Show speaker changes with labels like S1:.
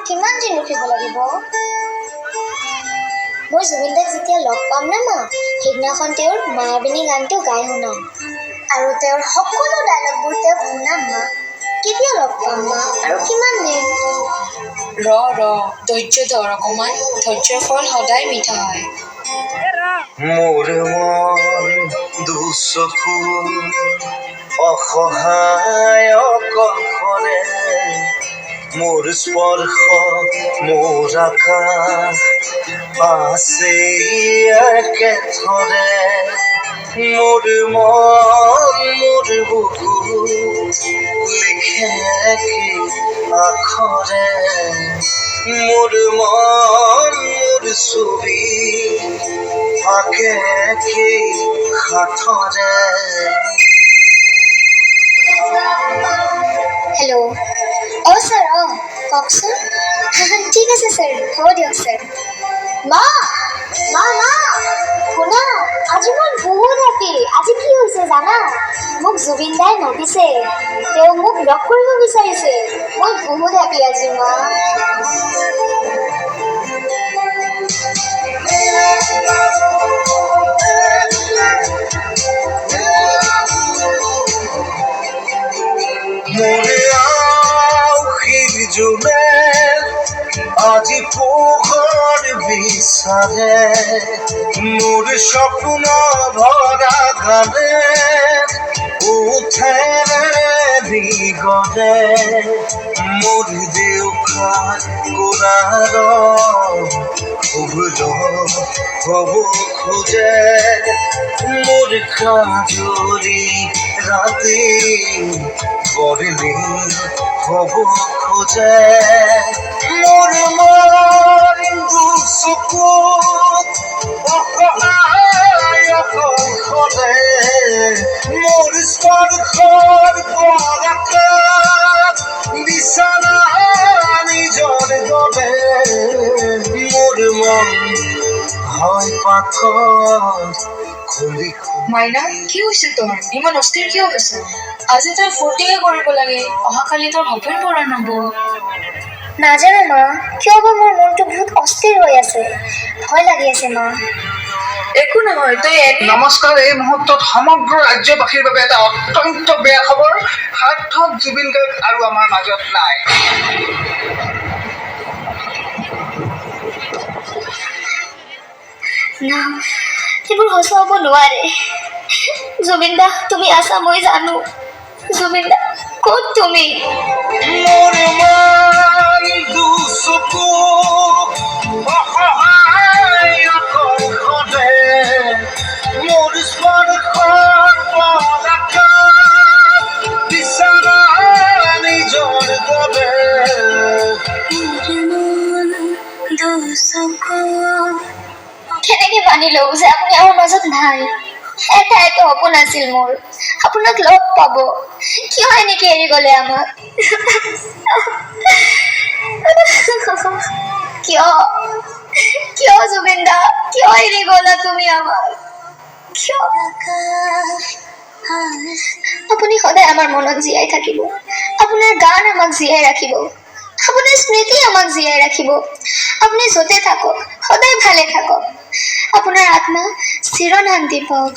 S1: কিমান দিন ৰখিব লাগিব? মই জুবিন দাক যেতিয়া লগ পাম না মা, সেইদিনাখন তেওঁৰ মায়াবিনী গানটো গাই শুনাম আৰু তেওঁৰ সকলো ডায়লগবোৰ তেওঁক শুনাম মা। কেতিয়া লগ পাম মা আৰু কিমান দিন?
S2: ধৈৰ্য ধৰ অকণমান, ধৈৰ্যৰ ফল সদায় মিঠা হয়।
S3: মোৰ মন দুচকু অসহায় অকলশৰে, মোৰ স্পৰ্শ মোৰ আকাশ আছে একেথৰে। মোৰ মন মোৰ বুকু লিখে কি আখৰে, মোৰ মন মোৰ ছবি আঁকে কি হাতৰে।
S1: হেল্ল', ছাৰ কওকচোন। ঠিক আছে ছাৰ, হ'ব দিয়ক ছাৰ। মা মা মা শুনা, আজি মই বহুত হেপী। আজি কি হৈছে জানা? মোক জুবিন দাই মাতিছে, তেওঁ মোক লগ কৰিব বিচাৰিছে। মই বহুত হেপী আজি মা।
S3: মোরে আউখির জুলে আজি পোহর বিচারে, মোর স্বপ্ন ভরা গানে উঠে দিগরে। মোর দেউখার গোড়ার উবল হব খোঁজে, মোর কাজরি রাতে গরলে হব খোঁজে। মোর মন দুচকুত অসহায় অকলশৰে, মোৰ স্পৰ্শৰ পৰাকাশ বিচনা নিজৰ দৰে। মোৰ মন হয় পাথৰ খুলি
S2: মাইনা, কি হৈছে তোমাৰ? ইমান অস্থিৰ কিয় হৈছে? আজি তই ফূৰ্তিহে কৰিব লাগে, অহাকালি তোৰ সপোন পূৰণ হ'ব।
S1: নাজানো মা, কিয় বা মোৰ মনটো বহুত অস্থিৰ হৈ আছে, ভয় লাগি আছে মা।
S2: একো নহয়, তই
S4: নমস্কাৰ। এই মুহূৰ্তত সমগ্ৰ ৰাজ্যবাসীৰ বাবে এটা অত্যন্ত বেয়া খবৰ। সাৰ্থক জুবিন গাৰ্গ আৰু আমাৰ মাজত নাই।
S1: না, এইবোৰ সঁচা হ'ব নোৱাৰে। জুবিন দা তুমি আছা, মই জানো। জুবিন দা ক'ত তুমি?
S3: মোৰ মন দুচকু অসহায় অকলশৰে, মোৰ স্পৰ্শৰ পৰাকাশ বিচনা নিজৰ দৰে।
S1: কেনেকে মানি লওঁ যে আপুনি আমাৰ মাজত নাই? এটা সপোন আছিল মোৰ, আপোনাক লগ পাব। কিয় এনেকে এৰি গ'লে আমাক? কিয় কিয় জুবিন দা, কিয় এৰি গ'লা তুমি আমাক? কিয়? আপুনি সদায় আমাৰ মনত জীয়াই থাকিব, আপোনাৰ গান আমাক জীয়াই ৰাখিব, আপোনাৰ স্মৃতি আমাক জীয়াই ৰাখিব। আপুনি য'তে থাকক সদায় ভালে থাকক, আপোনাৰ আত্মা চিৰ শান্তি পাওক।